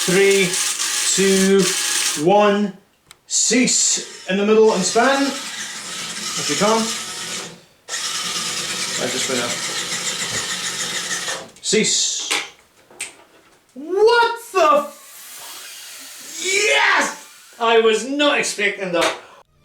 3, 2, 1. Cease. In the middle and span. If you can. I just for now. Cease. What the Yes! I was not expecting that.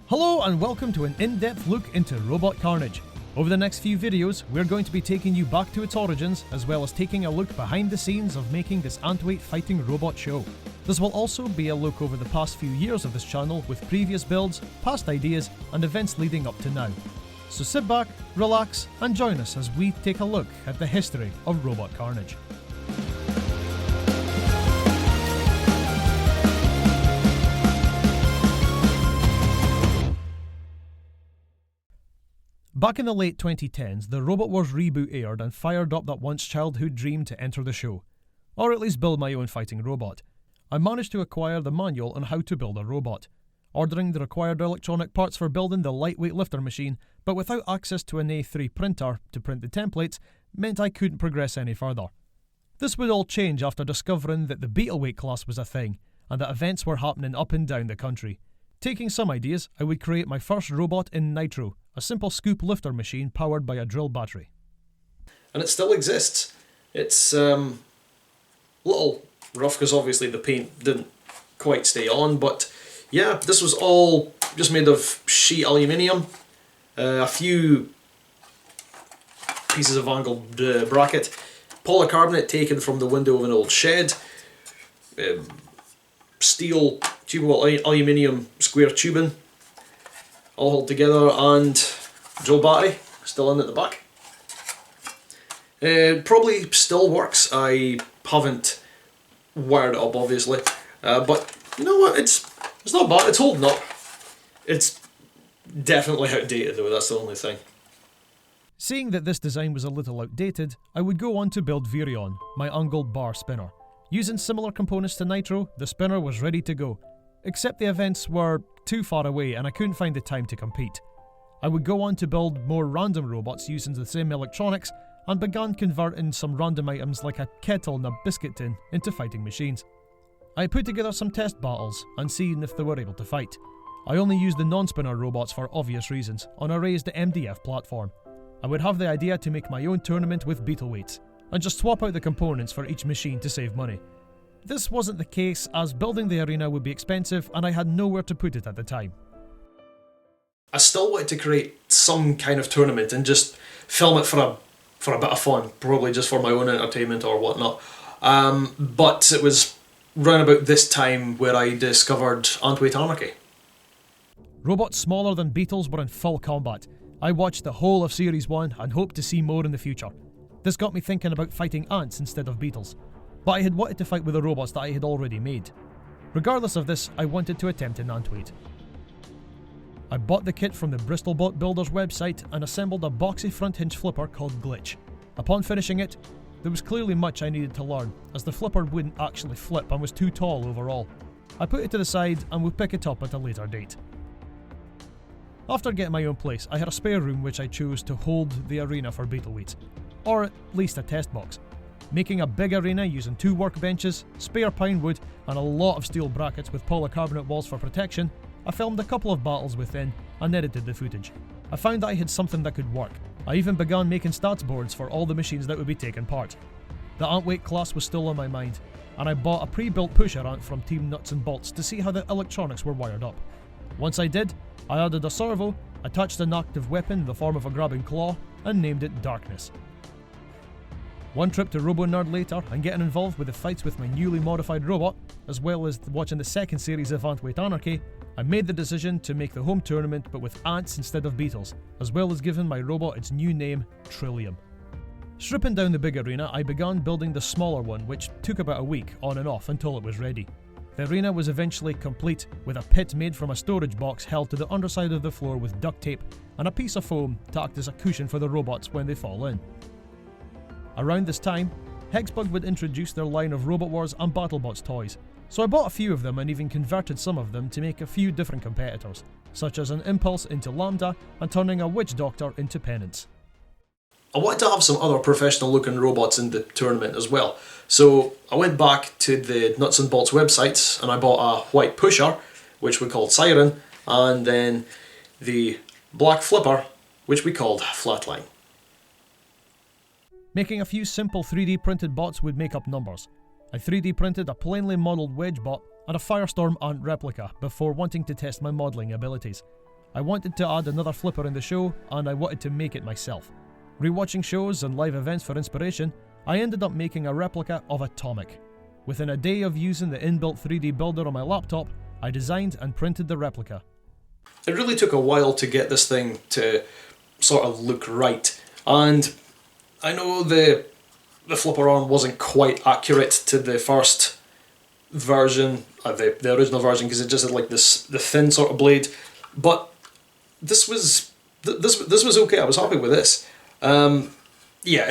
Hello and welcome to an in-depth look into Robot Carnage. Over the next few videos, we're going to be taking you back to its origins, as well as taking a look behind the scenes of making this Ant-weight fighting robot show. This will also be a look over the past few years of this channel with previous builds, past ideas, and events leading up to now. So sit back, relax, and join us as we take a look at the history of Robot Carnage. Back in the late 2010s, the Robot Wars reboot aired and fired up that once childhood dream to enter the show, or at least build my own fighting robot. I managed to acquire the manual on how to build a robot. Ordering the required electronic parts for building the lightweight lifter machine, but without access to an A3 printer to print the templates, meant I couldn't progress any further. This would all change after discovering that the Beetleweight class was a thing, and that events were happening up and down the country. Taking some ideas, I would create my first robot in Nitro, a simple scoop lifter machine powered by a drill battery. And it still exists. It's a little rough because obviously the paint didn't quite stay on, but yeah, this was all just made of sheet aluminium, a few pieces of angled bracket, polycarbonate taken from the window of an old shed, steel tubable aluminium square tubing, all held together, and drill battery still in at the back. Probably still works. I haven't wired it up obviously, but you know what, it's not bad, it's holding up. It's definitely outdated though, that's the only thing. Seeing that this design was a little outdated, I would go on to build Virion, my angled bar spinner. Using similar components to Nitro, the spinner was ready to go, except the events were too far away and I couldn't find the time to compete. I would go on to build more random robots using the same electronics and began converting some random items like a kettle and a biscuit tin into fighting machines. I put together some test battles and seen if they were able to fight. I only used the non-spinner robots for obvious reasons on a raised MDF platform. I would have the idea to make my own tournament with Beetleweights and just swap out the components for each machine to save money. This wasn't the case as building the arena would be expensive and I had nowhere to put it at the time. I still wanted to create some kind of tournament and just film it for a bit of fun, probably just for my own entertainment or whatnot. But it was round about this time where I discovered Ant-weight Anarchy. Robots smaller than Beetles were in full combat. I watched the whole of Series 1 and hoped to see more in the future. This got me thinking about fighting ants instead of beetles, but I had wanted to fight with the robots that I had already made. Regardless of this, I wanted to attempt an Ant-weight. I bought the kit from the Bristol Bot Builders website and assembled a boxy front hinge flipper called Glitch. Upon finishing it, there was clearly much I needed to learn, as the flipper wouldn't actually flip and was too tall overall. I put it to the side and would pick it up at a later date. After getting my own place, I had a spare room which I chose to hold the arena for Beetleweights, or at least a test box. Making a big arena using 2 workbenches, spare pine wood, and a lot of steel brackets with polycarbonate walls for protection, I filmed a couple of battles within and edited the footage. I found that I had something that could work. I even began making stats boards for all the machines that would be taking part. The Ant-weight class was still on my mind, and I bought a pre-built pusher ant from Team Nuts and Bolts to see how the electronics were wired up. Once I did, I added a servo, attached an active weapon in the form of a grabbing claw, and named it Darkness. One trip to RoboNerd later and getting involved with the fights with my newly modified robot, as well as watching the second series of Ant-weight Anarchy, I made the decision to make the home tournament but with ants instead of beetles, as well as giving my robot its new name, Trillium. Stripping down the big arena, I began building the smaller one, which took about a week on and off until it was ready. The arena was eventually complete, with a pit made from a storage box held to the underside of the floor with duct tape and a piece of foam to act as a cushion for the robots when they fall in. Around this time, Hexbug would introduce their line of Robot Wars and BattleBots toys, so I bought a few of them and even converted some of them to make a few different competitors, such as an Impulse into Lambda and turning a Witch Doctor into Penance. I wanted to have some other professional looking robots in the tournament as well. So I went back to the Nuts and Bolts websites and I bought a white pusher, which we called Siren, and then the black flipper, which we called Flatline. Making a few simple 3D printed bots would make up numbers. I 3D printed a plainly modelled wedge bot and a Firestorm Ant replica before wanting to test my modelling abilities. I wanted to add another flipper in the show, and I wanted to make it myself. Rewatching shows and live events for inspiration, I ended up making a replica of Atomic. Within a day of using the inbuilt 3D builder on my laptop, I designed and printed the replica. It really took a while to get this thing to sort of look right, and I know the flipper arm wasn't quite accurate to the first version, the original version, because it just had like the thin sort of blade, but this was okay. I was happy with this. Yeah,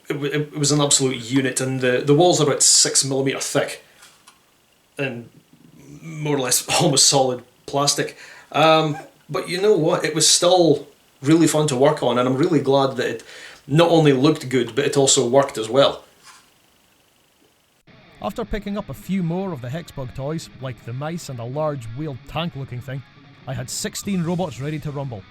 it was an absolute unit, and the walls are about 6mm thick, and more or less almost solid plastic. But you know what? It was still really fun to work on, and I'm really glad that it not only looked good, but it also worked as well. After picking up a few more of the Hexbug toys, like the mice and a large wheeled tank looking thing, I had 16 robots ready to rumble.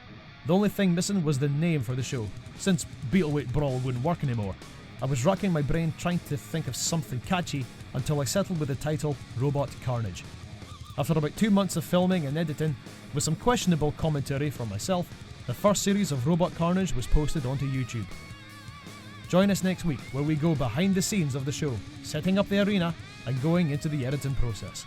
The only thing missing was the name for the show, since Beetleweight Brawl wouldn't work anymore. I was racking my brain trying to think of something catchy until I settled with the title Robot Carnage. After about 2 months of filming and editing, with some questionable commentary from myself, the first series of Robot Carnage was posted onto YouTube. Join us next week where we go behind the scenes of the show, setting up the arena and going into the editing process.